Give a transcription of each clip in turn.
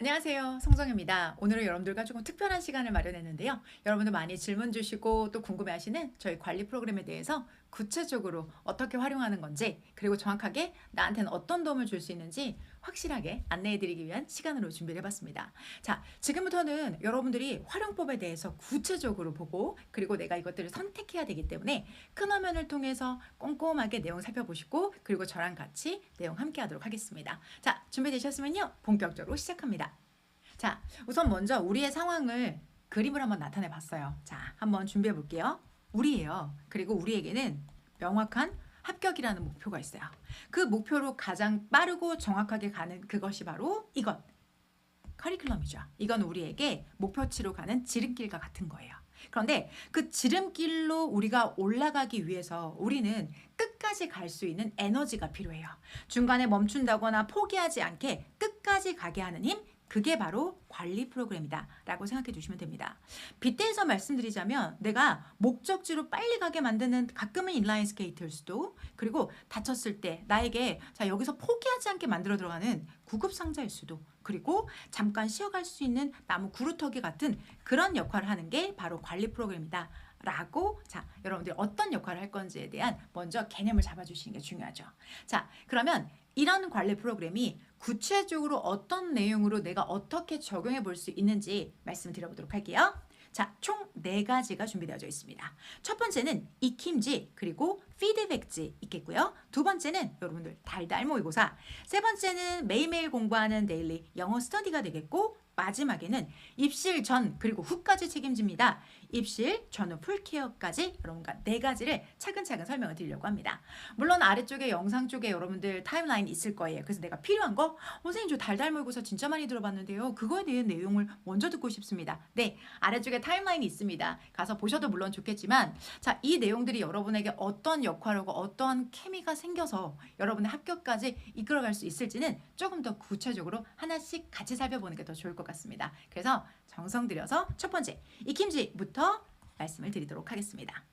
안녕하세요. 송정입니다. 오늘은 여러분들과 조금 특별한 시간을 마련했는데요. 여러분들 많이 질문 주시고 또 궁금해하시는 저희 관리 프로그램에 대해서 구체적으로 어떻게 활용하는 건지, 그리고 정확하게 나한테는 어떤 도움을 줄 수 있는지 확실하게 안내해드리기 위한 시간으로 준비를 해봤습니다. 자, 지금부터는 여러분들이 활용법에 대해서 구체적으로 보고, 그리고 내가 이것들을 선택해야 되기 때문에 큰 화면을 통해서 꼼꼼하게 내용 살펴보시고, 그리고 저랑 같이 내용 함께 하도록 하겠습니다. 자, 준비되셨으면요, 본격적으로 시작합니다. 자, 우선 먼저 우리의 상황을 그림을 한번 나타내 봤어요. 자, 한번 준비해 볼게요. 우리예요. 그리고 우리에게는 명확한 합격이라는 목표가 있어요. 그 목표로 가장 빠르고 정확하게 가는 그것이 바로 이것. 커리큘럼이죠. 이건 우리에게 목표치로 가는 지름길과 같은 거예요. 그런데 그 지름길로 우리가 올라가기 위해서 우리는 끝까지 갈 수 있는 에너지가 필요해요. 중간에 멈춘다거나 포기하지 않게 끝까지 가게 하는 힘, 그게 바로 관리 프로그램이다 라고 생각해 주시면 됩니다. 빗대서 말씀드리자면 내가 목적지로 빨리 가게 만드는 가끔은 인라인 스케이트일 수도, 그리고 다쳤을 때 나에게 자 여기서 포기하지 않게 만들어 들어가는 구급상자일 수도, 그리고 잠깐 쉬어갈 수 있는 나무 구루터기 같은 그런 역할을 하는 게 바로 관리 프로그램이다 라고, 자 여러분들이 어떤 역할을 할 건지에 대한 먼저 개념을 잡아주시는 게 중요하죠. 자, 그러면 이런 관리 프로그램이 구체적으로 어떤 내용으로 내가 어떻게 적용해 볼 수 있는지 말씀드려보도록 할게요. 자, 총 4가지가 준비되어져 있습니다. 첫 번째는 익힘지, 그리고 피드백지 있겠고요. 두 번째는 여러분들 달달 모의고사, 세 번째는 매일매일 공부하는 데일리 영어 스터디가 되겠고, 마지막에는 입실 전 그리고 후까지 책임집니다. 입실 전후 풀케어까지 여러분과 4가지를 차근차근 설명을 드리려고 합니다. 물론 아래쪽에 영상 쪽에 여러분들 타임라인 있을 거예요. 그래서 내가 필요한 거 선생님 저 달달 모의고사 진짜 많이 들어봤는데요. 그거에 대한 내용을 먼저 듣고 싶습니다. 네, 아래쪽에 타임라인이 있습니다. 가서 보셔도 물론 좋겠지만, 자, 이 내용들이 여러분에게 어떤 역할하고 어떠한 케미가 생겨서 여러분의 합격까지 이끌어갈 수 있을지는 조금 더 구체적으로 하나씩 같이 살펴보는 게 더 좋을 것 같습니다. 그래서 정성 들여서 첫 번째 익힘지부터 말씀을 드리도록 하겠습니다.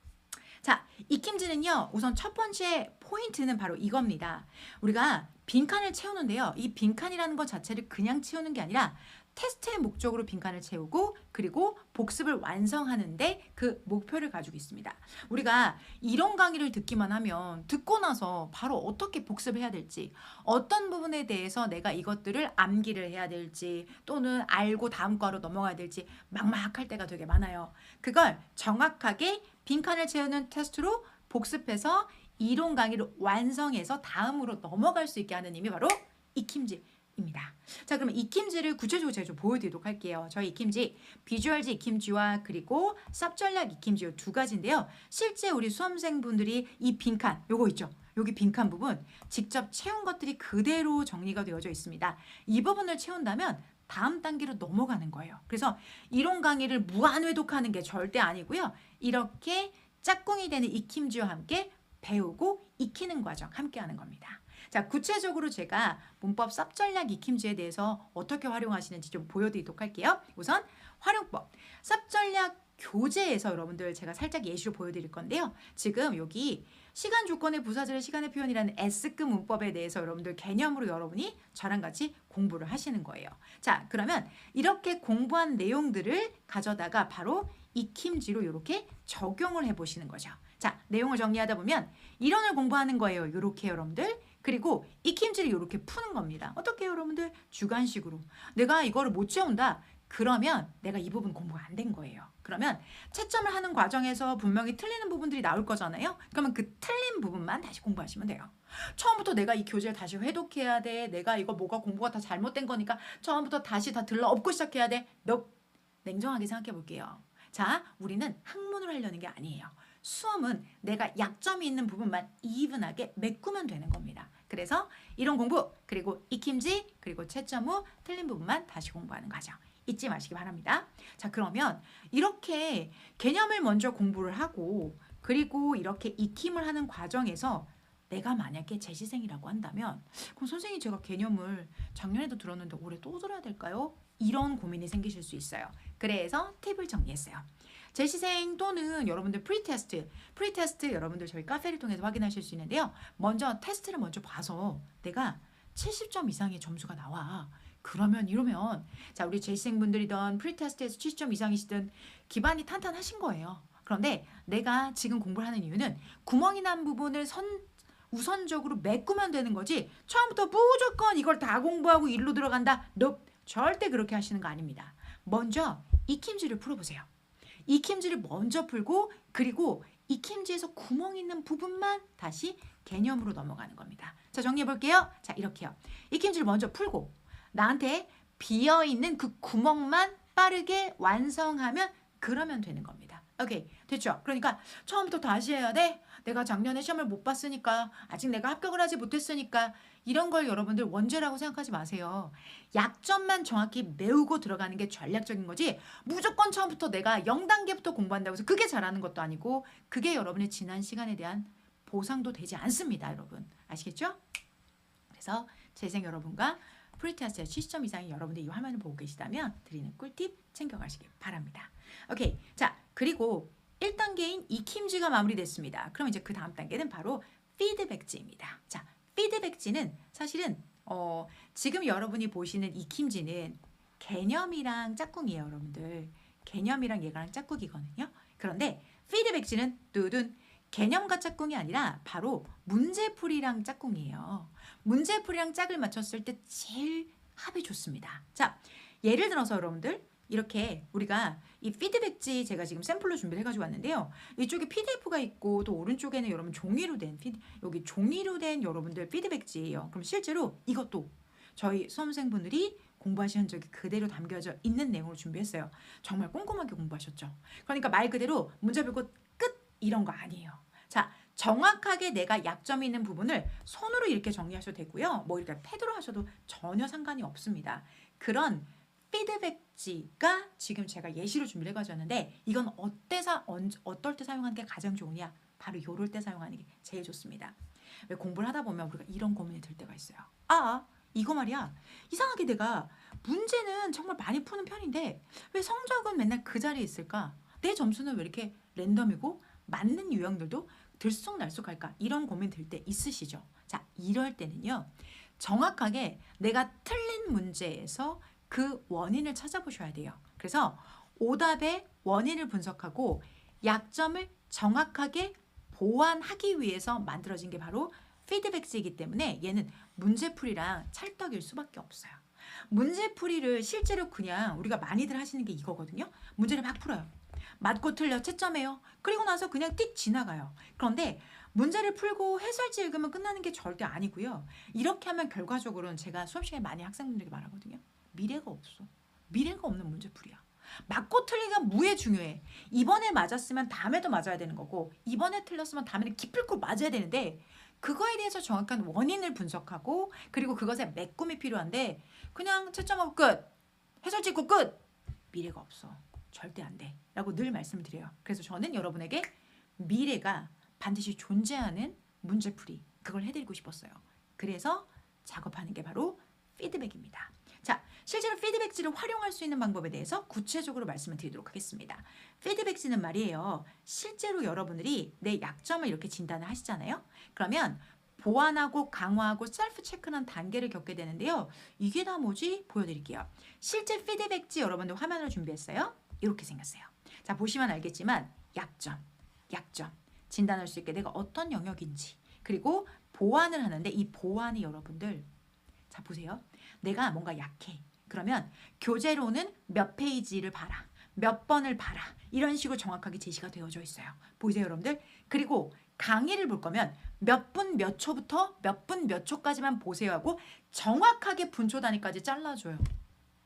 자, 익힘지는요, 우선 첫 번째 포인트는 바로 이겁니다. 우리가 빈칸을 채우는데요, 이 빈칸이라는 것 자체를 그냥 채우는 게 아니라 테스트의 목적으로 빈칸을 채우고, 그리고 복습을 완성하는데 그 목표를 가지고 있습니다. 우리가 이런 강의를 듣기만 하면 듣고 나서 바로 어떻게 복습을 해야 될지, 어떤 부분에 대해서 내가 이것들을 암기를 해야 될지, 또는 알고 다음 과로 넘어가야 될지 막막할 때가 되게 많아요. 그걸 정확하게 빈칸을 채우는 테스트로 복습해서 이론 강의를 완성해서 다음으로 넘어갈 수 있게 하는 힘이 바로 익힘지입니다. 자, 그러면 익힘지를 구체적으로 제가 좀 보여드리도록 할게요. 저희 익힘지, 비주얼지 익힘지와 그리고 쌉전략 익힘지 2가지인데요. 실제 우리 수험생분들이 이 빈칸, 요거 있죠? 여기 빈칸 부분 직접 채운 것들이 그대로 정리가 되어져 있습니다. 이 부분을 채운다면 다음 단계로 넘어가는 거예요. 그래서 이론 강의를 무한 회독하는 게 절대 아니고요. 이렇게 짝꿍이 되는 익힘지와 함께 배우고 익히는 과정 함께 하는 겁니다. 자, 구체적으로 제가 문법 쌉전략 익힘지에 대해서 어떻게 활용하시는지 좀 보여드리도록 할게요. 우선 활용법, 쌉전략 교재에서 여러분들 제가 살짝 예시로 보여드릴 건데요. 지금 여기 시간 조건의 부사절의 시간의 표현이라는 S급 문법에 대해서 여러분들 개념으로 여러분이 저랑 같이 공부를 하시는 거예요. 자, 그러면 이렇게 공부한 내용들을 가져다가 바로 익힘지로 이렇게 적용을 해보시는 거죠. 자, 내용을 정리하다 보면 이론을 공부하는 거예요. 이렇게 여러분들. 그리고 익힘지를 이렇게 푸는 겁니다. 어떻게 해요, 여러분들? 주관식으로. 내가 이거를 못 채운다. 그러면 내가 이 부분 공부가 안 된 거예요. 그러면 채점을 하는 과정에서 분명히 틀리는 부분들이 나올 거잖아요. 그러면 그 틀린 부분만 다시 공부하시면 돼요. 처음부터 내가 이 교재를 다시 회독해야 돼. 내가 이거 뭐가 공부가 다 잘못된 거니까 처음부터 다시 다 들러 엎고 시작해야 돼. 냉정하게 생각해 볼게요. 자, 우리는 학문을 하려는 게 아니에요. 수험은 내가 약점이 있는 부분만 이분하게 메꾸면 되는 겁니다. 그래서 이론 공부, 그리고 익힘지, 그리고 채점 후 틀린 부분만 다시 공부하는 과정. 잊지 마시기 바랍니다. 자, 그러면 이렇게 개념을 먼저 공부를 하고, 그리고 이렇게 익힘을 하는 과정에서 내가 만약에 재시생이라고 한다면, 그럼 선생님 제가 개념을 작년에도 들었는데 올해 또 들어야 될까요? 이런 고민이 생기실 수 있어요. 그래서 팁을 정리했어요. 재시생 또는 여러분들 프리테스트 여러분들 저희 카페를 통해서 확인하실 수 있는데요. 먼저 테스트를 먼저 봐서 내가 70점 이상의 점수가 나와. 그러면 이러면 자 우리 재생분들이든 프리테스트에서 70점 이상이시든 기반이 탄탄하신 거예요. 그런데 내가 지금 공부를 하는 이유는 구멍이 난 부분을 우선적으로 메꾸면 되는 거지 처음부터 무조건 이걸 다 공부하고 일로 들어간다. nope. 절대 그렇게 하시는 거 아닙니다. 먼저 익힘지를 풀어보세요. 익힘지를 먼저 풀고 그리고 익힘지에서 구멍 있는 부분만 다시 개념으로 넘어가는 겁니다. 자 정리해 볼게요. 자 이렇게요. 익힘지를 먼저 풀고 나한테 비어있는 그 구멍만 빠르게 완성하면 그러면 되는 겁니다. 오케이 됐죠? 그러니까 처음부터 다시 해야 돼? 내가 작년에 시험을 못 봤으니까 아직 내가 합격을 하지 못했으니까 이런 걸 여러분들 원죄라고 생각하지 마세요. 약점만 정확히 메우고 들어가는 게 전략적인 거지 무조건 처음부터 내가 0단계부터 공부한다고 해서 그게 잘하는 것도 아니고 그게 여러분의 지난 시간에 대한 보상도 되지 않습니다. 여러분 아시겠죠? 그래서 재생 여러분과 프리테스트에 70점 이상의 여러분들 이 화면을 보고 계시다면 드리는 꿀팁 챙겨가시기 바랍니다. 오케이 자 그리고 1단계인 익힘지가 마무리됐습니다. 그럼 이제 그 다음 단계는 바로 피드백지입니다. 자 피드백지는 사실은 지금 여러분이 보시는 익힘지는 개념이랑 짝꿍이에요. 여러분들 개념이랑 얘가랑 짝꿍이거든요. 그런데 피드백지는 뚜둔 개념과 짝꿍이 아니라 바로 문제풀이랑 짝꿍이에요. 문제풀이랑 짝을 맞췄을 때 제일 합이 좋습니다. 자, 예를 들어서 여러분들 이렇게 우리가 이 피드백지 제가 지금 샘플로 준비를 해가지고 왔는데요. 이쪽에 PDF가 있고 또 오른쪽에는 여러분 종이로 된 여기 종이로 된 여러분들 피드백지예요. 그럼 실제로 이것도 저희 수험생분들이 공부하시는 적이 그대로 담겨져 있는 내용을 준비했어요. 정말 꼼꼼하게 공부하셨죠. 그러니까 말 그대로 문제 풀고 끝 이런 거 아니에요. 자, 정확하게 내가 약점이 있는 부분을 손으로 이렇게 정리하셔도 되고요. 뭐 이렇게 패드로 하셔도 전혀 상관이 없습니다. 그런 피드백지가 지금 제가 예시로 준비를 해가졌는데 이건 어떨 때 사용하는 게 가장 좋으냐? 바로 요럴 때 사용하는 게 제일 좋습니다. 왜 공부를 하다 보면 우리가 이런 고민이 들 때가 있어요. 아, 이거 말이야. 이상하게 내가 문제는 정말 많이 푸는 편인데 왜 성적은 맨날 그 자리에 있을까? 내 점수는 왜 이렇게 랜덤이고 맞는 유형들도 들쑥날쑥할까? 이런 고민 들 때 있으시죠? 자, 이럴 때는요. 정확하게 내가 틀린 문제에서 그 원인을 찾아보셔야 돼요. 그래서 오답의 원인을 분석하고 약점을 정확하게 보완하기 위해서 만들어진 게 바로 피드백지이기 때문에 얘는 문제풀이랑 찰떡일 수밖에 없어요. 문제풀이를 실제로 그냥 우리가 많이들 하시는 게 이거거든요. 문제를 막 풀어요. 맞고 틀려 채점해요. 그리고 나서 그냥 띡 지나가요. 그런데 문제를 풀고 해설지 읽으면 끝나는 게 절대 아니고요. 이렇게 하면 결과적으로는 제가 수업 시간에 많이 학생분들에게 말하거든요. 미래가 없어. 미래가 없는 문제풀이야. 맞고 틀리가 무에 중요해. 이번에 맞았으면 다음에도 맞아야 되는 거고 이번에 틀렸으면 다음에는 기필코 맞아야 되는데 그거에 대해서 정확한 원인을 분석하고 그리고 그것에 메꿈이 필요한데 그냥 채점하고 끝. 해설 찍고 끝. 미래가 없어. 절대 안 돼. 라고 늘 말씀을 드려요. 그래서 저는 여러분에게 미래가 반드시 존재하는 문제풀이 그걸 해드리고 싶었어요. 그래서 작업하는 게 바로 피드백입니다. 자, 실제로 피드백지를 활용할 수 있는 방법에 대해서 구체적으로 말씀을 드리도록 하겠습니다. 피드백지는 말이에요. 실제로 여러분들이 내 약점을 이렇게 진단을 하시잖아요. 그러면 보완하고 강화하고 셀프 체크하는 단계를 겪게 되는데요. 이게 다 뭐지? 보여드릴게요. 실제 피드백지 여러분들 화면을 준비했어요. 이렇게 생겼어요. 자, 보시면 알겠지만 약점 진단할 수 있게 내가 어떤 영역인지 그리고 보완을 하는데 이 보완이 여러분들 자 보세요. 내가 뭔가 약해. 그러면 교재로는 몇 페이지를 봐라. 몇 번을 봐라. 이런 식으로 정확하게 제시가 되어져 있어요. 보이세요 여러분들? 그리고 강의를 볼 거면 몇 분 몇 초부터 몇 분 몇 초까지만 보세요 하고 정확하게 분초 단위까지 잘라줘요.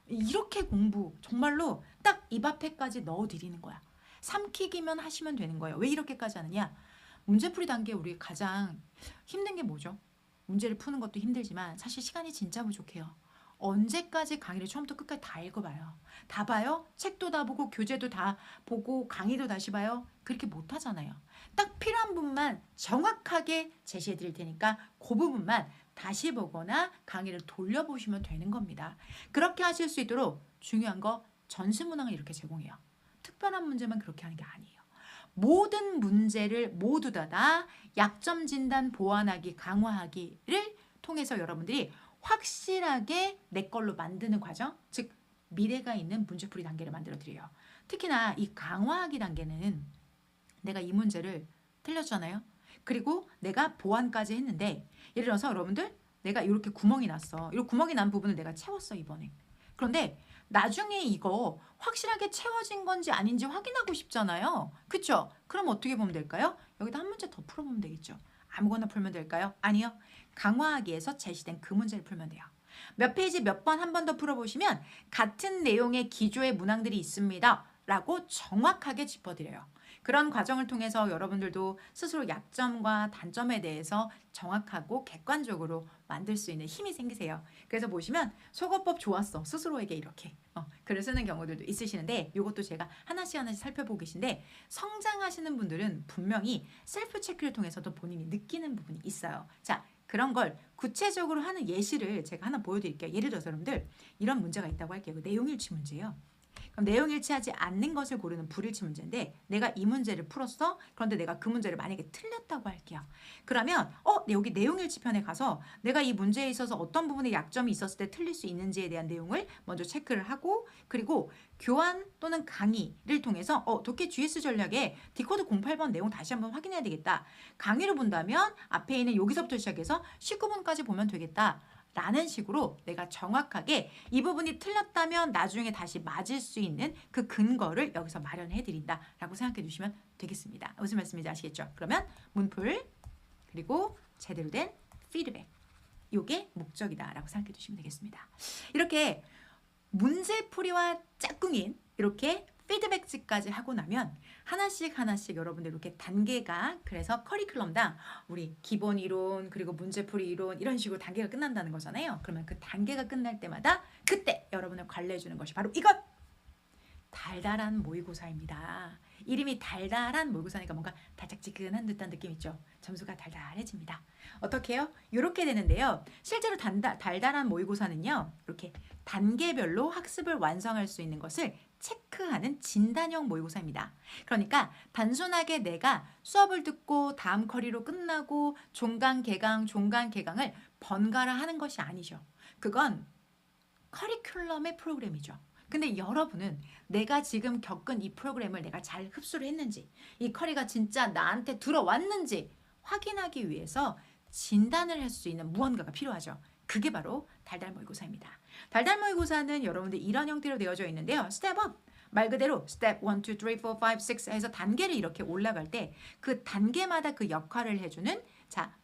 이렇게 공부 정말로 딱 입 앞에까지 넣어드리는 거야. 삼키기만 하시면 되는 거예요. 왜 이렇게까지 하느냐? 문제풀이 단계 우리 가장 힘든 게 뭐죠? 문제를 푸는 것도 힘들지만 사실 시간이 진짜 부족해요. 언제까지 강의를 처음부터 끝까지 다 읽어봐요. 다 봐요? 책도 다 보고 교재도 다 보고 강의도 다시 봐요? 그렇게 못하잖아요. 딱 필요한 부분만 정확하게 제시해 드릴 테니까 그 부분만 다시 보거나 강의를 돌려보시면 되는 겁니다. 그렇게 하실 수 있도록 중요한 거 전수문항을 이렇게 제공해요. 특별한 문제만 그렇게 하는 게 아니에요. 모든 문제를 모두 다 약점 진단 보완하기 강화하기를 통해서 여러분들이 확실하게 내 걸로 만드는 과정, 즉 미래가 있는 문제풀이 단계를 만들어 드려요. 특히나 이 강화하기 단계는 내가 이 문제를 틀렸잖아요. 그리고 내가 보완까지 했는데 예를 들어서 여러분들 내가 이렇게 구멍이 났어. 이렇게 구멍이 난 부분을 내가 채웠어 이번에. 그런데 나중에 이거 확실하게 채워진 건지 아닌지 확인하고 싶잖아요. 그쵸? 그럼 어떻게 보면 될까요? 여기다 한 문제 더 풀어보면 되겠죠. 아무거나 풀면 될까요? 아니요. 강화하기에서 제시된 그 문제를 풀면 돼요. 몇 페이지 몇 번 한 번 더 풀어보시면 같은 내용의 기조의 문항들이 있습니다. 라고 정확하게 짚어드려요. 그런 과정을 통해서 여러분들도 스스로 약점과 단점에 대해서 정확하고 객관적으로 만들 수 있는 힘이 생기세요. 그래서 보시면 속어법 좋았어. 스스로에게 이렇게 글을 쓰는 경우들도 있으시는데 이것도 제가 하나씩 하나씩 살펴보고 계신데 성장하시는 분들은 분명히 셀프 체크를 통해서도 본인이 느끼는 부분이 있어요. 자, 그런 걸 구체적으로 하는 예시를 제가 하나 보여드릴게요. 예를 들어서 여러분들 이런 문제가 있다고 할게요. 내용일치 문제예요. 그럼 내용 일치하지 않는 것을 고르는 불일치 문제인데 내가 이 문제를 풀었어. 그런데 내가 그 문제를 만약에 틀렸다고 할게요. 그러면 여기 내용 일치 편에 가서 내가 이 문제에 있어서 어떤 부분에 약점이 있었을 때 틀릴 수 있는지에 대한 내용을 먼저 체크를 하고 그리고 교환 또는 강의를 통해서 독해 GS 전략에 디코드 08번 내용 다시 한번 확인해야 되겠다. 강의를 본다면 앞에 있는 여기서부터 시작해서 19번까지 보면 되겠다. 라는 식으로 내가 정확하게 이 부분이 틀렸다면 나중에 다시 맞을 수 있는 그 근거를 여기서 마련해 드린다 라고 생각해 주시면 되겠습니다. 무슨 말씀인지 아시겠죠? 그러면 문풀 그리고 제대로 된 피드백 이게 목적이다 라고 생각해 주시면 되겠습니다. 이렇게 문제풀이와 짝꿍인 이렇게 피드백지까지 하고 나면 하나씩 하나씩 여러분들 이렇게 단계가 그래서 커리큘럼당 우리 기본 이론 그리고 문제풀이 이론 이런 식으로 단계가 끝난다는 거잖아요. 그러면 그 단계가 끝날 때마다 그때 여러분을 관리해 주는 것이 바로 이것! 달달한 모의고사입니다. 이름이 달달한 모의고사니까 뭔가 달짝지근한 듯한 느낌 있죠. 점수가 달달해집니다. 어떻게 해요? 이렇게 되는데요. 실제로 달달한 모의고사는요. 이렇게 단계별로 학습을 완성할 수 있는 것을 체크하는 진단형 모의고사입니다. 그러니까 단순하게 내가 수업을 듣고 다음 커리로 끝나고 종강, 개강, 종강, 개강을 번갈아 하는 것이 아니죠. 그건 커리큘럼의 프로그램이죠. 근데 여러분은 내가 지금 겪은 이 프로그램을 내가 잘 흡수를 했는지 이 커리가 진짜 나한테 들어왔는지 확인하기 위해서 진단을 할 수 있는 무언가가 필요하죠. 그게 바로 달달 모의고사입니다. 달달 모의고사는 여러분들 이런 형태로 되어져 있는데요. 스텝업! 말 그대로 스텝 1, 2, 3, 4, 5, 6 해서 단계를 이렇게 올라갈 때 그 단계마다 그 역할을 해주는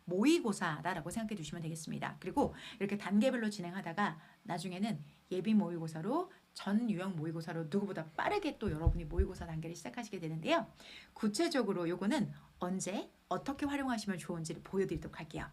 모의고사다라고 생각해 주시면 되겠습니다. 그리고 이렇게 단계별로 진행하다가 나중에는 예비 모의고사로 전 유형 모의고사로 누구보다 빠르게 또 여러분이 모의고사 단계를 시작하시게 되는데요. 구체적으로 요거는 언제 어떻게 활용하시면 좋은지를 보여드리도록 할게요.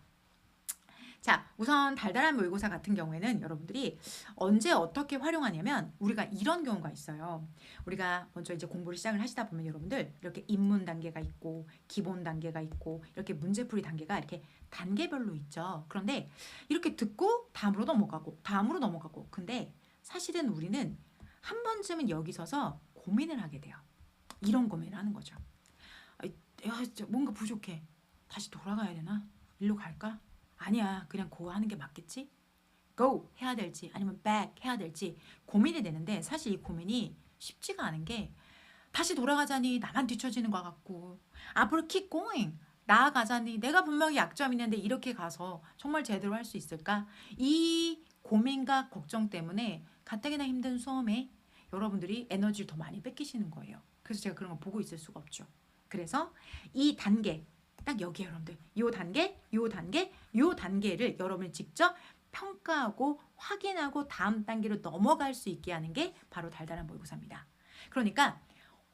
자, 우선 달달한 모의고사 같은 경우에는 여러분들이 언제 어떻게 활용하냐면 우리가 이런 경우가 있어요. 우리가 먼저 이제 공부를 시작을 하시다 보면 여러분들 이렇게 입문 단계가 있고 기본 단계가 있고 이렇게 문제풀이 단계가 이렇게 단계별로 있죠. 그런데 이렇게 듣고 다음으로 넘어가고 근데 사실은 우리는 한 번쯤은 여기 서서 고민을 하게 돼요. 이런 고민을 하는 거죠. 뭔가 부족해. 다시 돌아가야 되나? 일로 갈까? 아니야. 그냥 고 하는 게 맞겠지? go 해야 될지 아니면 back 해야 될지 고민이 되는데 사실 이 고민이 쉽지가 않은 게 다시 돌아가자니 나만 뒤처지는 것 같고 앞으로 keep going 나아가자니 내가 분명히 약점이 있는데 이렇게 가서 정말 제대로 할 수 있을까? 이 고민과 걱정 때문에 가뜩이나 힘든 수험에 여러분들이 에너지를 더 많이 뺏기시는 거예요. 그래서 제가 그런 거 보고 있을 수가 없죠. 그래서 이 단계 딱 여기에 여러분들 요 단계를 여러분이 직접 평가하고 확인하고 다음 단계로 넘어갈 수 있게 하는 게 바로 달달한 모의고사입니다. 그러니까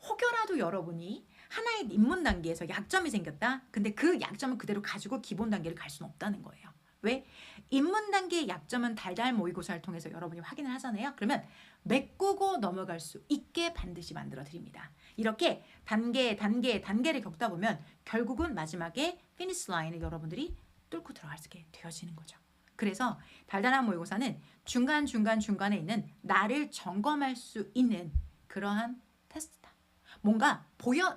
혹여라도 여러분이 하나의 입문 단계에서 약점이 생겼다. 근데 그 약점을 그대로 가지고 기본 단계를 갈 수는 없다는 거예요. 왜? 입문 단계의 약점은 달달 모의고사를 통해서 여러분이 확인을 하잖아요. 그러면 메꾸고 넘어갈 수 있게 반드시 만들어 드립니다. 이렇게 단계를 겪다 보면 결국은 마지막에 피니시 라인을 여러분들이 뚫고 들어가게 되어지는 거죠. 그래서 달달한 모의고사는 중간에 있는 나를 점검할 수 있는 그러한 테스트다. 뭔가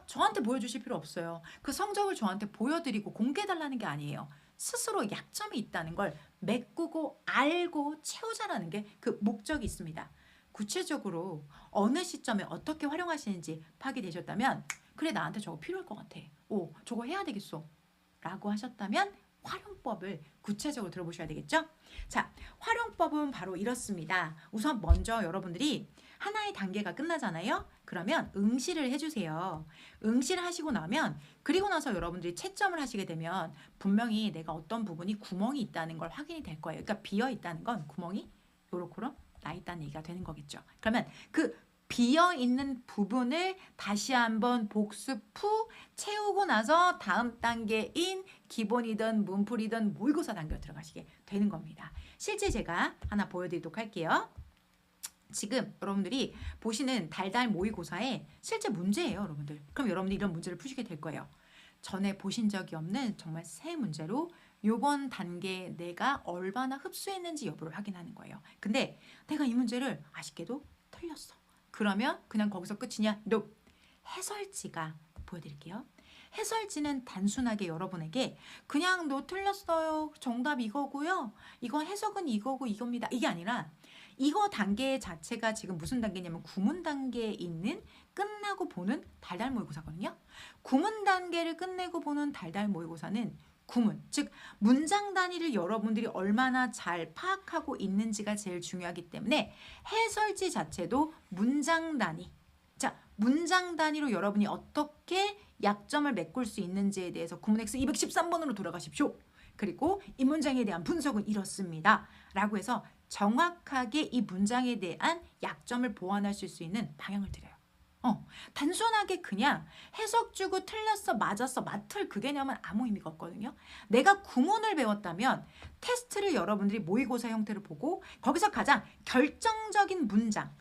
저한테 보여주실 필요 없어요. 그 성적을 저한테 보여드리고 공개해달라는 게 아니에요. 스스로 약점이 있다는 걸 메꾸고 알고 채우자라는 게 그 목적이 있습니다. 구체적으로 어느 시점에 어떻게 활용하시는지 파악되셨다면 그래 나한테 저거 필요할 것 같아. 오 저거 해야 되겠어. 라고 하셨다면 활용법을 구체적으로 들어보셔야 되겠죠? 자, 활용법은 바로 이렇습니다. 우선 먼저 여러분들이 하나의 단계가 끝나잖아요. 그러면 응시를 해주세요. 응시를 하시고 나면 그리고 나서 여러분들이 채점을 하시게 되면 분명히 내가 어떤 부분이 구멍이 있다는 걸 확인이 될 거예요. 그러니까 비어 있다는 건 구멍이 요렇게로 나 있다는 얘기가 되는 거겠죠. 그러면 그 비어있는 부분을 다시 한번 복습 후 채우고 나서 다음 단계인 기본이든 문풀이든 모의고사 단계로 들어가시게 되는 겁니다. 실제 제가 하나 보여드리도록 할게요. 지금 여러분들이 보시는 달달 모의고사의 실제 문제예요, 여러분들. 그럼 여러분들이 이런 문제를 푸시게 될 거예요. 전에 보신 적이 없는 정말 새 문제로 요번 단계에 내가 얼마나 흡수했는지 여부를 확인하는 거예요. 근데 내가 이 문제를 아쉽게도 틀렸어. 그러면 그냥 거기서 끝이냐? No. 해설지가 보여드릴게요. 해설지는 단순하게 여러분에게 그냥 너 틀렸어요. 정답 이거고요. 이거 해석은 이거고 이겁니다. 이게 아니라 이거 단계 자체가 지금 무슨 단계냐면 구문 단계에 있는 끝나고 보는 달달 모의고사거든요. 구문 단계를 끝내고 보는 달달 모의고사는 구문, 즉 문장 단위를 여러분들이 얼마나 잘 파악하고 있는지가 제일 중요하기 때문에 해설지 자체도 문장 단위. 자, 문장 단위로 여러분이 어떻게 약점을 메꿀 수 있는지에 대해서 구문X 213번으로 돌아가십시오. 그리고 이 문장에 대한 분석은 이렇습니다. 라고 해서 정확하게 이 문장에 대한 약점을 보완하실 수 있는 방향을 드려요. 단순하게 그냥 해석 주고 틀렸어 맞았어 맞틀 그 개념은 아무 의미가 없거든요. 내가 구문을 배웠다면 테스트를 여러분들이 모의고사 형태로 보고 거기서 가장 결정적인 문장을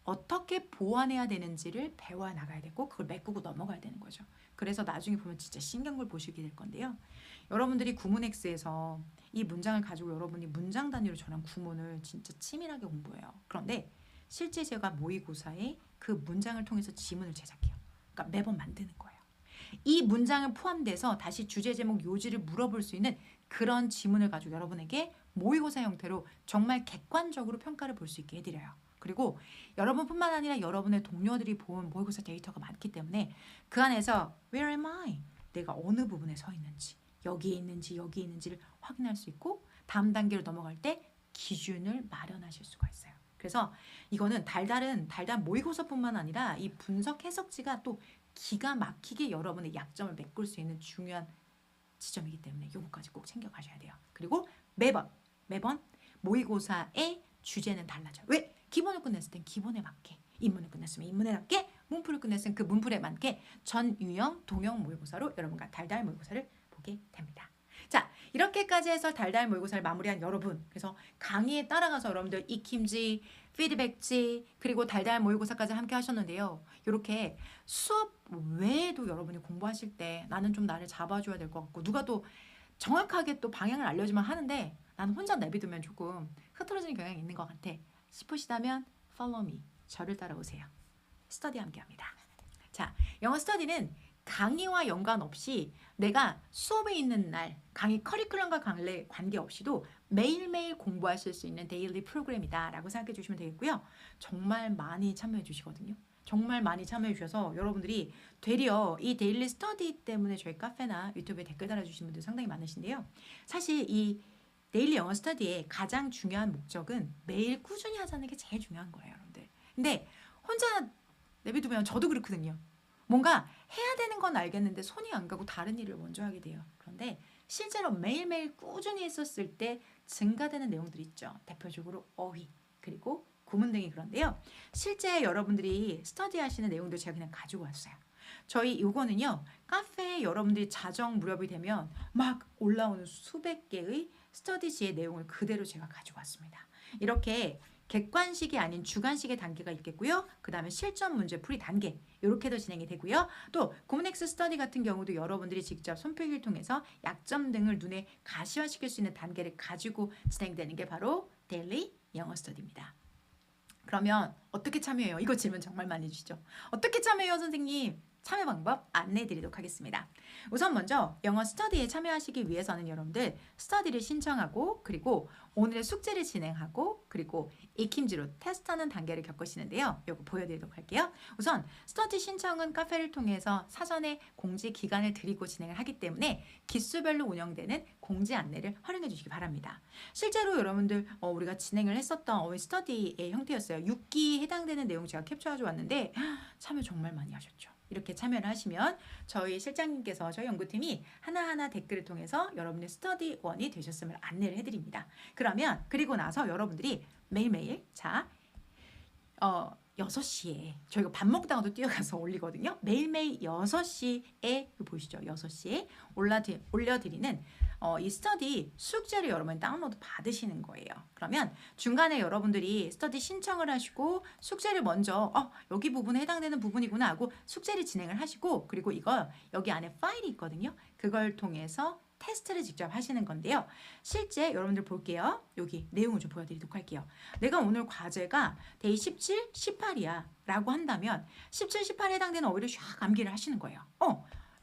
어떻게 보완해야 되는지를 배워 나가야 되고 그걸 메꾸고 넘어가야 되는 거죠. 그래서 나중에 보면 진짜 신경을 보시게 될 건데요. 여러분들이 구문X에서 이 문장을 가지고 여러분이 문장 단위로 저랑 구문을 진짜 치밀하게 공부해요. 그런데 실제 제가 모의고사에 그 문장을 통해서 지문을 제작해요. 그러니까 매번 만드는 거예요. 이 문장을 포함돼서 다시 주제 제목 요지를 물어볼 수 있는 그런 지문을 가지고 여러분에게 모의고사 형태로 정말 객관적으로 평가를 볼 수 있게 해드려요. 그리고 여러분뿐만 아니라 여러분의 동료들이 본 모의고사 데이터가 많기 때문에 그 안에서 Where am I? 내가 어느 부분에 서 있는지 여기에 있는지 여기에 있는지를 확인할 수 있고 다음 단계로 넘어갈 때 기준을 마련하실 수가 있어요. 그래서 이거는 달달 모의고사뿐만 아니라 이 분석 해석지가 또 기가 막히게 여러분의 약점을 메꿀 수 있는 중요한 지점이기 때문에 요거까지 꼭 챙겨가셔야 돼요. 그리고 매번 모의고사의 주제는 달라져요. 왜? 기본을 끝냈을 땐 기본에 맞게, 인문을 끝냈으면 인문에 맞게, 문풀을 끝냈으면 그 문풀에 맞게 전 유형, 동형 모의고사로 여러분과 달달 모의고사를 보게 됩니다. 자, 이렇게까지 해서 달달 모의고사를 마무리한 여러분, 그래서 강의에 따라가서 여러분들 익힘지, 피드백지, 그리고 달달 모의고사까지 함께 하셨는데요. 이렇게 수업 외에도 여러분이 공부하실 때 나는 좀 나를 잡아줘야 될 것 같고 누가 또 정확하게 또 방향을 알려주면 하는데 나는 혼자 내비두면 조금 흐트러지는 경향이 있는 것 같아 싶으시다면 follow me, 저를 따라오세요. 스터디 함께합니다. 자, 영어 스터디는 강의와 연관 없이 내가 수업에 있는 날 강의 커리큘럼과 관계없이도 매일매일 공부하실 수 있는 데일리 프로그램이다 라고 생각해 주시면 되겠고요. 정말 많이 참여해 주시거든요. 정말 많이 참여해 주셔서 여러분들이 되려 이 데일리 스터디 때문에 저희 카페나 유튜브에 댓글 달아주시는 분들 상당히 많으신데요. 사실 이 데일리 영어 스터디의 가장 중요한 목적은 매일 꾸준히 하자는 게 제일 중요한 거예요, 여러분들. 근데 혼자 내비두면 저도 그렇거든요. 뭔가 해야 되는 건 알겠는데 손이 안 가고 다른 일을 먼저 하게 돼요. 그런데 실제로 매일매일 꾸준히 했었을 때 증가되는 내용들이 있죠. 대표적으로 어휘, 그리고 구문 등이 그런데요. 실제 여러분들이 스터디 하시는 내용들 제가 그냥 가지고 왔어요. 저희 요거는요. 카페에 여러분들이 자정 무렵이 되면 막 올라오는 수백 개의 스터디지의 내용을 그대로 제가 가지고 왔습니다. 이렇게 객관식이 아닌 주관식의 단계가 있겠고요. 그 다음에 실전 문제 풀이 단계 이렇게도 진행이 되고요. 또 구문X 스터디 같은 경우도 여러분들이 직접 손필기를 통해서 약점 등을 눈에 가시화시킬 수 있는 단계를 가지고 진행되는 게 바로 데일리 영어 스터디입니다. 그러면 어떻게 참여해요? 이거 질문 정말 많이 주시죠. 어떻게 참여해요, 선생님? 참여 방법 안내해 드리도록 하겠습니다. 우선 먼저 영어 스터디에 참여하시기 위해서는 여러분들 스터디를 신청하고 그리고 오늘의 숙제를 진행하고 그리고 익힘즈로 테스트하는 단계를 겪으시는데요. 이거 보여드리도록 할게요. 우선 스터디 신청은 카페를 통해서 사전에 공지 기간을 드리고 진행을 하기 때문에 기수별로 운영되는 공지 안내를 활용해 주시기 바랍니다. 실제로 여러분들 우리가 진행을 했었던 어휘 스터디의 형태였어요. 6기 해당되는 내용 제가 캡처해 왔는데 참여 정말 많이 하셨죠. 이렇게 참여를 하시면 저희 실장님께서 저희 연구팀이 하나하나 댓글을 통해서 여러분의 스터디원이 되셨음을 안내를 해드립니다. 그러면 그리고 나서 여러분들이 매일매일 6시에 저희가 밥 먹다가도 뛰어가서 올리거든요. 매일매일 6시에 보이시죠? 6시에 올려드리는 이 스터디 숙제를 여러분이 다운로드 받으시는 거예요. 그러면 중간에 여러분들이 스터디 신청을 하시고 숙제를 먼저 여기 부분에 해당되는 부분이구나 하고 숙제를 진행을 하시고 그리고 이거 여기 안에 파일이 있거든요. 그걸 통해서 테스트를 직접 하시는 건데요. 실제 여러분들 볼게요. 여기 내용을 좀 보여드리도록 할게요. 내가 오늘 과제가 데이 17, 18이야 라고 한다면 17, 18에 해당되는 어휘를 샥 암기를 하시는 거예요.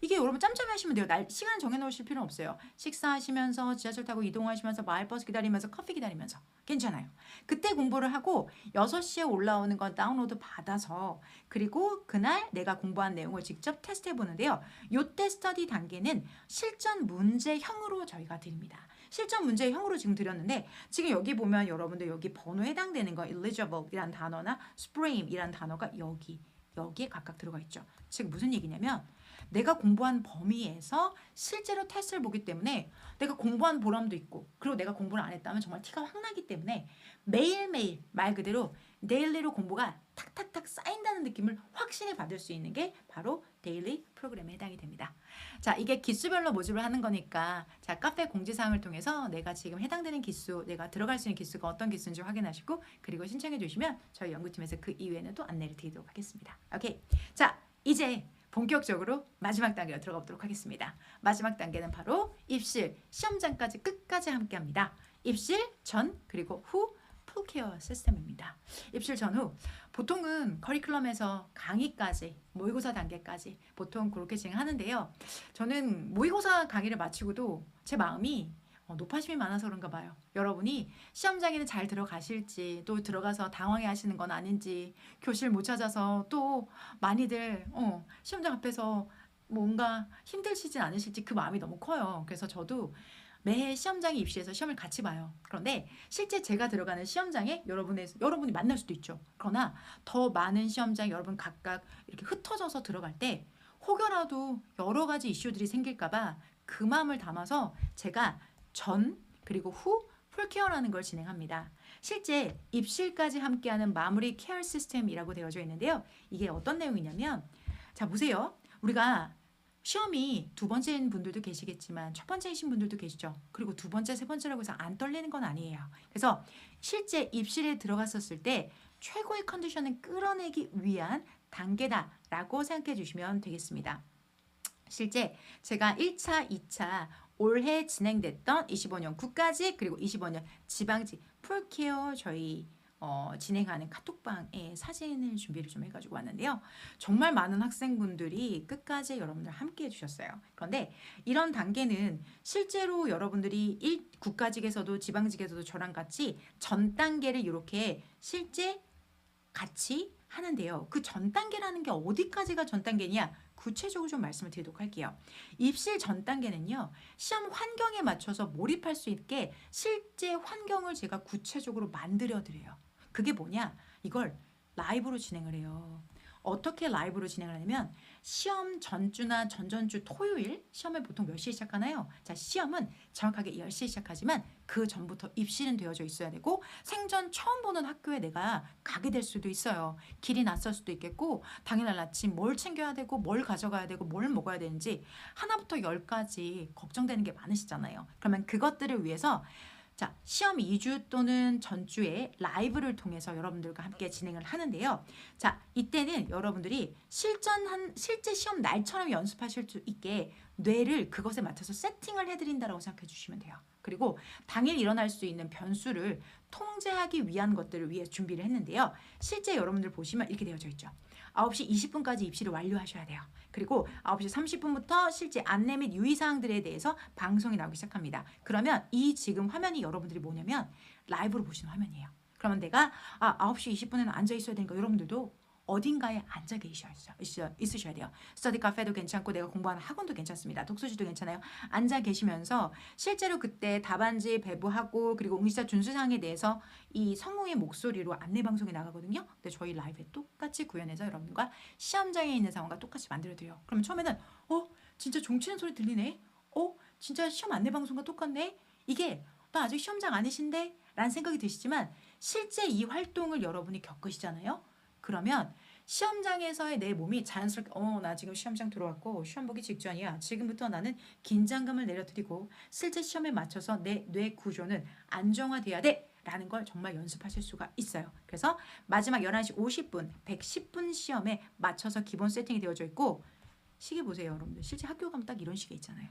이게 여러분 짬짬이 하시면 돼요. 시간 정해놓으실 필요는 없어요. 식사하시면서 지하철 타고 이동하시면서 마을버스 기다리면서 커피 기다리면서 괜찮아요. 그때 공부를 하고 6시에 올라오는 건 다운로드 받아서 그리고 그날 내가 공부한 내용을 직접 테스트해 보는데요. 요때 스터디 단계는 실전 문제형으로 저희가 드립니다. 실전 문제형으로 지금 드렸는데 지금 여기 보면 여러분들 여기 번호에 해당되는 거 eligible 이란 단어나 spring 이란 단어가 여기에 각각 들어가 있죠. 즉 무슨 얘기냐면 내가 공부한 범위에서 실제로 테스트를 보기 때문에 내가 공부한 보람도 있고 그리고 내가 공부를 안 했다면 정말 티가 확 나기 때문에 매일매일 말 그대로 데일리로 공부가 탁탁탁 쌓인다는 느낌을 확신히 받을 수 있는 게 바로 데일리 프로그램에 해당이 됩니다. 자, 이게 기수별로 모집을 하는 거니까 자, 카페 공지사항을 통해서 내가 지금 해당되는 기수, 내가 들어갈 수 있는 기수가 어떤 기수인지 확인하시고 그리고 신청해 주시면 저희 연구팀에서 그 이후에는 또 안내를 드리도록 하겠습니다. 오케이. 자, 이제 본격적으로 마지막 단계로 들어가 보도록 하겠습니다. 마지막 단계는 바로 입실, 시험장까지 끝까지 함께합니다. 입실 전 그리고 후 풀케어 시스템입니다. 입실 전후 보통은 커리큘럼에서 강의까지 모의고사 단계까지 보통 그렇게 진행하는데요. 저는 모의고사 강의를 마치고도 제 마음이 노파심이 많아서 그런가 봐요. 여러분이 시험장에는 잘 들어가실지 또 들어가서 당황해 하시는 건 아닌지 교실 못 찾아서 또 많이들 시험장 앞에서 뭔가 힘드시진 않으실지 그 마음이 너무 커요. 그래서 저도 매해 시험장에 입시해서 시험을 같이 봐요. 그런데 실제 제가 들어가는 시험장에 여러분이 만날 수도 있죠. 그러나 더 많은 시험장에 여러분 각각 이렇게 흩어져서 들어갈 때 혹여라도 여러 가지 이슈들이 생길까봐 그 마음을 담아서 제가 전 그리고 후 풀케어라는 걸 진행합니다. 실제 입실까지 함께하는 마무리 케어 시스템이라고 되어져 있는데요. 이게 어떤 내용이냐면 자 보세요. 우리가 시험이 두 번째인 분들도 계시겠지만 첫 번째이신 분들도 계시죠. 그리고 두 번째, 세 번째라고 해서 안 떨리는 건 아니에요. 그래서 실제 입실에 들어갔었을 때 최고의 컨디션을 끌어내기 위한 단계다라고 생각해 주시면 되겠습니다. 실제 제가 1차, 2차 올해 진행됐던 25년 구까지 그리고 25년 지방직 풀케어 저희 진행하는 카톡방에 사진을 준비를 좀 해가지고 왔는데요. 정말 많은 학생분들이 끝까지 여러분들 함께 해주셨어요. 그런데 이런 단계는 실제로 여러분들이 1국가직에서도 지방직에서도 저랑 같이 전 단계를 이렇게 실제 같이 하는데요. 그 전 단계라는 게 어디까지가 전 단계냐? 구체적으로 좀 말씀을 드리도록 할게요. 입실 전 단계는요. 시험 환경에 맞춰서 몰입할 수 있게 실제 환경을 제가 구체적으로 만들어 드려요. 그게 뭐냐? 이걸 라이브로 진행을 해요. 어떻게 라이브로 진행을 하냐면 시험 전주나 전전주 토요일 시험을 보통 몇 시에 시작하나요? 자, 시험은 정확하게 10시에 시작하지만 그 전부터 입시는 되어져 있어야 되고 생전 처음 보는 학교에 내가 가게 될 수도 있어요. 길이 낯설 수도 있겠고 당일날 아침 뭘 챙겨야 되고 뭘 가져가야 되고 뭘 먹어야 되는지 하나부터 10까지 걱정되는 게 많으시잖아요. 그러면 그것들을 위해서 자, 시험 2주 또는 전주에 라이브를 통해서 여러분들과 함께 진행을 하는데요. 자, 이때는 여러분들이 실제 시험 날처럼 연습하실 수 있게 뇌를 그것에 맞춰서 세팅을 해드린다고 생각해 주시면 돼요. 그리고 당일 일어날 수 있는 변수를 통제하기 위한 것들을 위해 준비를 했는데요. 실제 여러분들 보시면 이렇게 되어져 있죠. 9시 20분까지 입시를 완료하셔야 돼요. 그리고 9시 30분부터 실제 안내 및 유의사항들에 대해서 방송이 나오기 시작합니다. 그러면 이 지금 화면이 여러분들이 뭐냐면 라이브로 보시는 화면이에요. 그러면 내가 9시 20분에는 앉아 있어야 되니까 여러분들도 어딘가에 앉아 있으셔야 돼요. 스터디 카페도 괜찮고 내가 공부하는 학원도 괜찮습니다. 독서실도 괜찮아요. 앉아 계시면서 실제로 그때 답안지 배부하고 그리고 응시자 준수사항에 대해서 이 성우의 목소리로 안내 방송이 나가거든요. 근데 저희 라이브에 똑같이 구현해서 여러분과 시험장에 있는 상황과 똑같이 만들어드려요. 그러면 처음에는 진짜 종치는 소리 들리네? 진짜 시험 안내 방송과 똑같네? 이게 나 아직 시험장 아니신데? 라는 생각이 드시지만 실제 이 활동을 여러분이 겪으시잖아요. 그러면 시험장에서의 내 몸이 자연스럽게 나 지금 시험장 들어왔고 시험 보기 직전이야. 지금부터 나는 긴장감을 내려드리고 실제 시험에 맞춰서 내 뇌 구조는 안정화돼야 돼. 라는 걸 정말 연습하실 수가 있어요. 그래서 마지막 11시 50분, 110분 시험에 맞춰서 기본 세팅이 되어져 있고 시계 보세요, 여러분들. 실제 학교 가면 딱 이런 시계 있잖아요.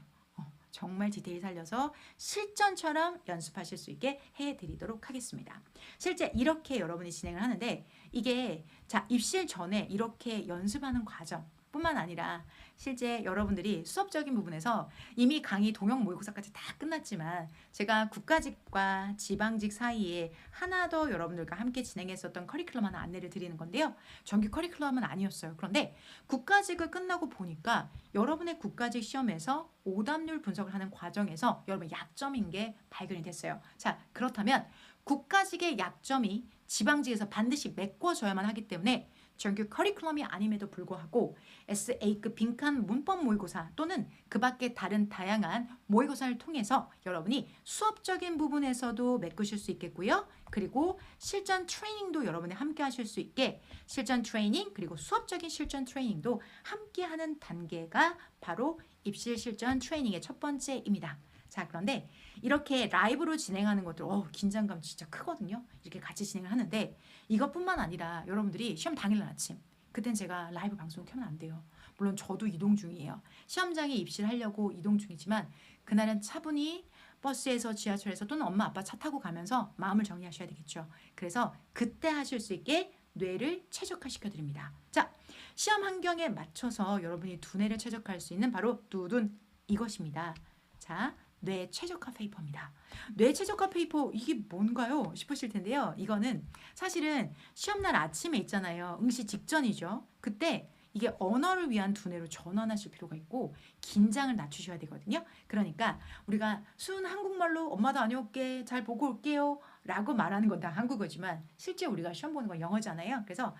정말 디테일 살려서 실전처럼 연습하실 수 있게 해드리도록 하겠습니다. 실제 이렇게 여러분이 진행을 하는데 이게 입실 전에 이렇게 연습하는 과정 뿐만 아니라 실제 여러분들이 수업적인 부분에서 이미 강의 동영 모의고사까지 다 끝났지만 제가 국가직과 지방직 사이에 하나 더 여러분들과 함께 진행했었던 커리큘럼 하나 안내를 드리는 건데요. 정규 커리큘럼은 아니었어요. 그런데 국가직을 끝나고 보니까 여러분의 국가직 시험에서 오답률 분석을 하는 과정에서 여러분 약점인 게 발견이 됐어요. 자, 그렇다면 국가직의 약점이 지방직에서 반드시 메꿔져야만 하기 때문에 정규 커리큘럼이 아님에도 불구하고 SA급 빈칸 문법 모의고사 또는 그 밖에 다른 다양한 모의고사를 통해서 여러분이 수업적인 부분에서도 메꾸실 수 있겠고요. 그리고 실전 트레이닝도 여러분이 함께 하실 수 있게 실전 트레이닝 그리고 수업적인 실전 트레이닝도 함께 하는 단계가 바로 입실 실전 트레이닝의 첫 번째입니다. 자, 그런데 이렇게 라이브로 진행하는 것들 긴장감 진짜 크거든요. 이렇게 같이 진행을 하는데 이것뿐만 아니라 여러분들이 시험 당일날 아침 그땐 제가 라이브 방송 켜면 안 돼요. 물론 저도 이동 중이에요. 시험장에 입시를 하려고 이동 중이지만 그날은 차분히 버스에서 지하철에서 또는 엄마 아빠 차 타고 가면서 마음을 정리하셔야 되겠죠. 그래서 그때 하실 수 있게 뇌를 최적화시켜 드립니다. 자, 시험 환경에 맞춰서 여러분이 두뇌를 최적화할 수 있는 바로 두둔 이것입니다. 자, 뇌 최적화 페이퍼입니다. 뇌 최적화 페이퍼 이게 뭔가요? 싶으실 텐데요. 이거는 사실은 시험날 아침에 있잖아요. 응시 직전이죠. 그때 이게 언어를 위한 두뇌로 전환하실 필요가 있고 긴장을 낮추셔야 되거든요. 그러니까 우리가 순 한국말로 엄마 다녀올게 잘 보고 올게요 라고 말하는 건 다 한국어지만 실제 우리가 시험 보는 건 영어잖아요. 그래서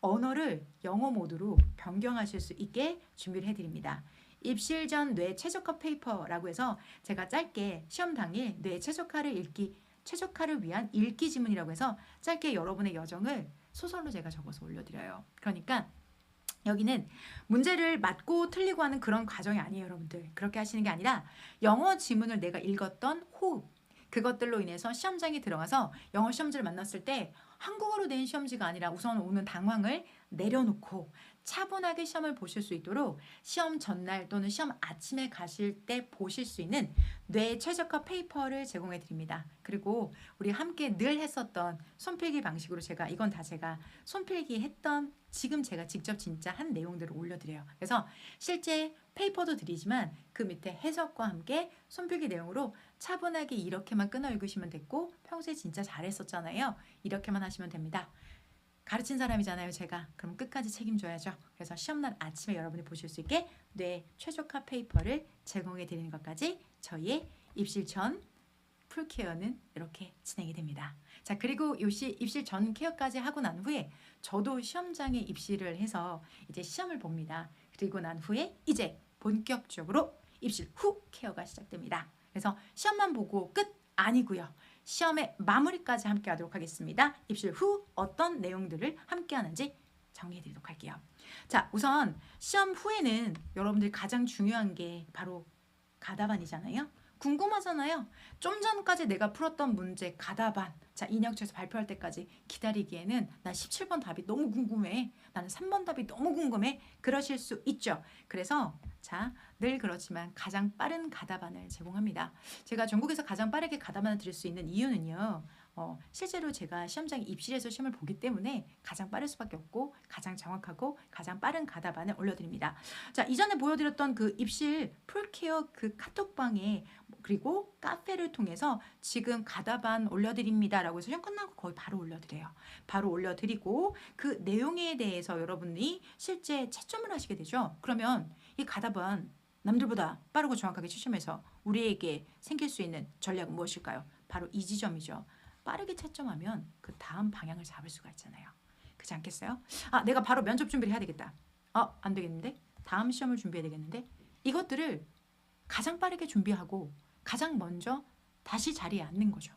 언어를 영어 모드로 변경하실 수 있게 준비를 해드립니다. 입실 전 뇌 최적화 페이퍼라고 해서 제가 짧게 시험 당일 뇌 최적화를 위한 읽기 지문이라고 해서 짧게 여러분의 여정을 소설로 제가 적어서 올려드려요. 그러니까 여기는 문제를 맞고 틀리고 하는 그런 과정이 아니에요, 여러분들. 그렇게 하시는 게 아니라 영어 지문을 내가 읽었던 호흡 그것들로 인해서 시험장에 들어가서 영어 시험지를 만났을 때 한국어로 된 시험지가 아니라 우선 오는 당황을 내려놓고 차분하게 시험을 보실 수 있도록 시험 전날 또는 시험 아침에 가실 때 보실 수 있는 뇌 최적화 페이퍼를 제공해 드립니다. 그리고 우리 함께 늘 했었던 손필기 방식으로 이건 다 제가 손필기 했던 지금 제가 직접 진짜 한 내용들을 올려드려요. 그래서 실제 페이퍼도 드리지만 그 밑에 해석과 함께 손필기 내용으로 차분하게 이렇게만 끊어 읽으시면 됐고 평소에 진짜 잘했었잖아요. 이렇게만 하시면 됩니다. 가르친 사람이잖아요, 제가. 그럼 끝까지 책임져야죠. 그래서 시험날 아침에 여러분이 보실 수 있게 뇌 최적화 페이퍼를 제공해 드리는 것까지 저희의 입실 전 풀케어는 이렇게 진행이 됩니다. 자, 그리고 입실 전 케어까지 하고 난 후에 저도 시험장에 입실을 해서 이제 시험을 봅니다. 그리고 난 후에 이제 본격적으로 입실 후 케어가 시작됩니다. 그래서 시험만 보고 끝 아니고요. 시험의 마무리까지 함께 하도록 하겠습니다. 입실 후 어떤 내용들을 함께 하는지 정리해 드리도록 할게요. 자, 우선 시험 후에는 여러분들이 가장 중요한 게 바로 가답안이잖아요. 궁금하잖아요. 좀 전까지 내가 풀었던 문제 가답안. 자, 인혁처에서 발표할 때까지 기다리기에는 난 17번 답이 너무 궁금해. 나는 3번 답이 너무 궁금해. 그러실 수 있죠. 그래서 자, 늘 그렇지만 가장 빠른 가답안을 제공합니다. 제가 전국에서 가장 빠르게 가답안을 드릴 수 있는 이유는요. 실제로 제가 시험장 입실에서 시험을 보기 때문에 가장 빠를 수밖에 없고 가장 정확하고 가장 빠른 가답안을 올려드립니다. 자, 이전에 보여드렸던 그 입실 풀케어 그 카톡방에 그리고 카페를 통해서 지금 가답안 올려드립니다 라고 해서 시험 끝나고 거의 바로 올려드려요. 바로 올려드리고 그 내용에 대해서 여러분이 실제 채점을 하시게 되죠. 그러면 이 가답안 남들보다 빠르고 정확하게 채점해서 우리에게 생길 수 있는 전략은 무엇일까요? 바로 이 지점이죠. 빠르게 채점하면 그 다음 방향을 잡을 수가 있잖아요. 그렇지 않겠어요? 아, 내가 바로 면접 준비를 해야 되겠다. 안 되겠는데? 다음 시험을 준비해야 되겠는데? 이것들을 가장 빠르게 준비하고 가장 먼저 다시 자리에 앉는 거죠.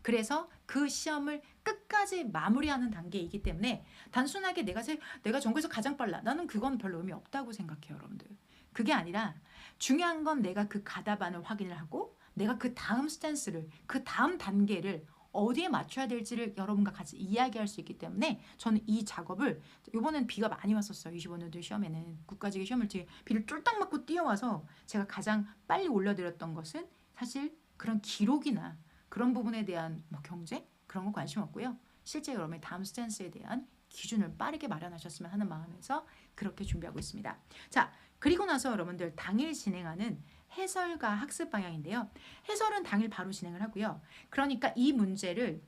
그래서 그 시험을 끝까지 마무리하는 단계이기 때문에 단순하게 내가 전국에서 가장 빨라. 나는 그건 별로 의미 없다고 생각해요, 여러분들. 그게 아니라 중요한 건 내가 그 가답안을 확인을 하고 내가 그 다음 스탠스를, 그 다음 단계를 어디에 맞춰야 될지를 여러분과 같이 이야기할 수 있기 때문에 저는 이 작업을 이번엔 비가 많이 왔었어요. 25년도 시험에는 국가직위 시험을 비를 쫄딱 맞고 뛰어와서 제가 가장 빨리 올려드렸던 것은 사실 그런 기록이나 그런 부분에 대한 뭐 경제 그런 거 관심 없고요. 실제 여러분의 다음 스탠스에 대한 기준을 빠르게 마련하셨으면 하는 마음에서 그렇게 준비하고 있습니다. 자, 그리고 나서 여러분들 당일 진행하는 해설과 학습 방향인데요. 해설은 당일 바로 진행을 하고요. 그러니까 이 문제를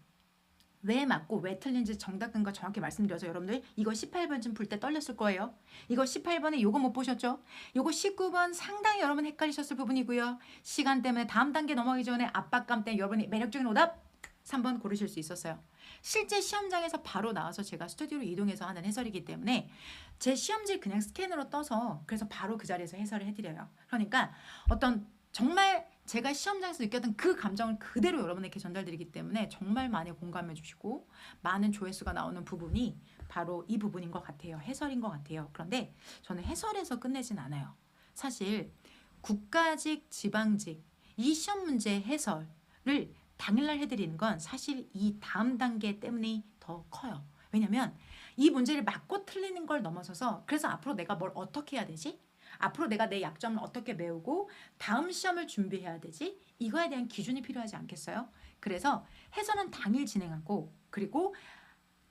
왜 맞고 왜 틀린지 정답근거 정확히 말씀드려서 여러분들 이거 18번쯤 풀 때 떨렸을 거예요. 이거 18번에 요거 못 보셨죠? 요거 19번 상당히 여러분 헷갈리셨을 부분이고요. 시간 때문에 다음 단계 넘어가기 전에 압박감 때문에 여러분이 매력적인 오답 3번 고르실 수 있었어요. 실제 시험장에서 바로 나와서 제가 스튜디오로 이동해서 하는 해설이기 때문에 제 시험지 그냥 스캔으로 떠서 그래서 바로 그 자리에서 해설을 해드려요. 그러니까 어떤 정말 제가 시험장에서 느꼈던 그 감정을 그대로 여러분에게 전달드리기 때문에 정말 많이 공감해 주시고 많은 조회수가 나오는 부분이 바로 이 부분인 것 같아요. 해설인 것 같아요. 그런데 저는 해설에서 끝내진 않아요. 사실 국가직, 지방직 이 시험 문제 해설을 당일날 해드리는 건 사실 이 다음 단계 때문에 더 커요. 왜냐면 이 문제를 맞고 틀리는 걸 넘어서서 그래서 앞으로 내가 뭘 어떻게 해야 되지? 앞으로 내가 내 약점을 어떻게 배우고 다음 시험을 준비해야 되지? 이거에 대한 기준이 필요하지 않겠어요? 그래서 해설은 당일 진행하고 그리고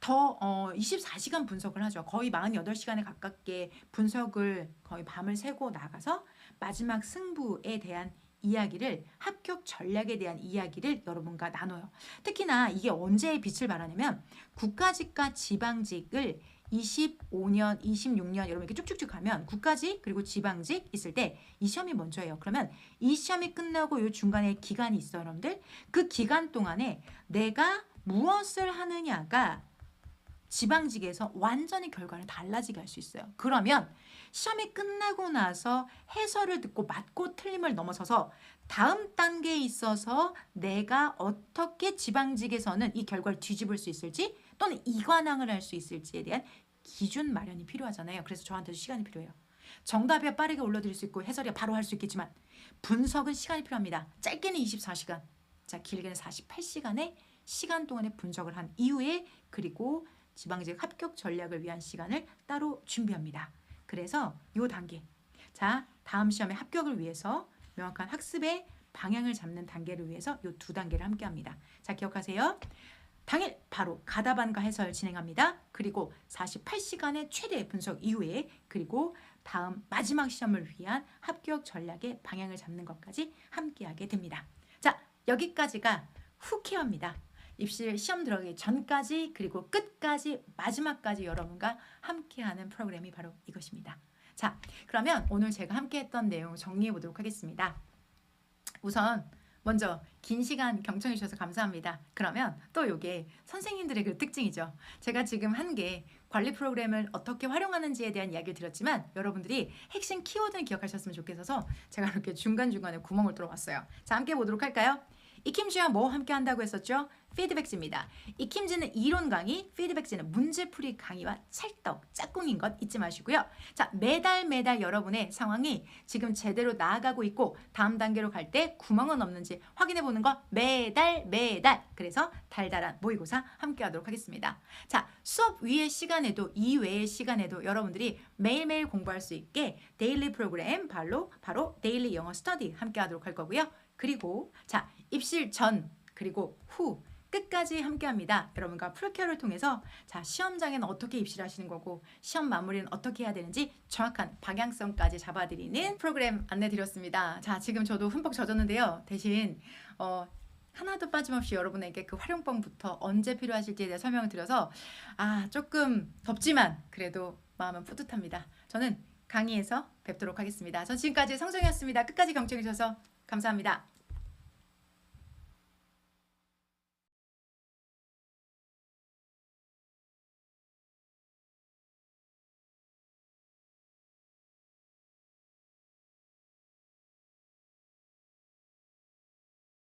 더 24시간 분석을 하죠. 거의 48시간에 가깝게 분석을 거의 밤을 새고 나가서 마지막 승부에 대한 이야기를 합격 전략에 대한 이야기를 여러분과 나눠요. 특히나 이게 언제 빛을 발하냐면 국가직과 지방직을 25년, 26년 여러분 이렇게 쭉쭉쭉 가면 국가직 그리고 지방직 있을 때 이 시험이 먼저예요. 그러면 이 시험이 끝나고 이 중간에 기간이 있어요, 여러분들. 그 기간 동안에 내가 무엇을 하느냐가 지방직에서 완전히 결과를 달라지게 할 수 있어요. 그러면 시험이 끝나고 나서 해설을 듣고 맞고 틀림을 넘어서서 다음 단계에 있어서 내가 어떻게 지방직에서는 이 결과를 뒤집을 수 있을지 또는 이관왕을 할 수 있을지에 대한 기준 마련이 필요하잖아요. 그래서 저한테도 시간이 필요해요. 정답이야 빠르게 올려드릴 수 있고 해설이야 바로 할 수 있겠지만 분석은 시간이 필요합니다. 짧게는 24시간, 자 길게는 48시간의 시간 동안에 분석을 한 이후에 그리고 지방직 합격 전략을 위한 시간을 따로 준비합니다. 그래서 이 단계, 자 다음 시험의 합격을 위해서 명확한 학습의 방향을 잡는 단계를 위해서 이 두 단계를 함께 합니다. 자 기억하세요. 당일 바로 가답안과 해설 진행합니다. 그리고 48시간의 최대 분석 이후에 그리고 다음 마지막 시험을 위한 합격 전략의 방향을 잡는 것까지 함께하게 됩니다. 자 여기까지가 후케어입니다. 입시 시험 들어가기 전까지 그리고 끝까지 마지막까지 여러분과 함께하는 프로그램이 바로 이것입니다. 자 그러면 오늘 제가 함께했던 내용 정리해 보도록 하겠습니다. 우선 먼저 긴 시간 경청해 주셔서 감사합니다. 그러면 또 이게 선생님들의 그 특징이죠. 제가 지금 한 게 관리 프로그램을 어떻게 활용하는지에 대한 이야기를 드렸지만 여러분들이 핵심 키워드를 기억하셨으면 좋겠어서 제가 이렇게 중간중간에 구멍을 뚫어봤어요. 자 함께 보도록 할까요? 이킴지와 뭐 함께 한다고 했었죠? 피드백지입니다. 이킴지는 이론 강의, 피드백지는 문제풀이 강의와 찰떡, 짝꿍인 것 잊지 마시고요. 자, 매달 여러분의 상황이 지금 제대로 나아가고 있고 다음 단계로 갈 때 구멍은 없는지 확인해 보는 거 매달. 그래서 달달한 모의고사 함께 하도록 하겠습니다. 자, 수업 위의 시간에도 이외의 시간에도 여러분들이 매일매일 공부할 수 있게 데일리 프로그램 바로 데일리 영어 스터디 함께 하도록 할 거고요. 그리고 자, 입실 전 그리고 후 끝까지 함께합니다. 여러분과 풀케어를 통해서 자, 시험장에는 어떻게 입실하시는 거고 시험 마무리는 어떻게 해야 되는지 정확한 방향성까지 잡아드리는 프로그램 안내드렸습니다. 자, 지금 저도 흠뻑 젖었는데요. 대신 하나도 빠짐없이 여러분에게 그 활용법부터 언제 필요하실지에 대해 설명을 드려서 조금 덥지만 그래도 마음은 뿌듯합니다. 저는 강의에서 뵙도록 하겠습니다. 전 지금까지 성정이었습니다. 끝까지 경청해 주셔서 감사합니다.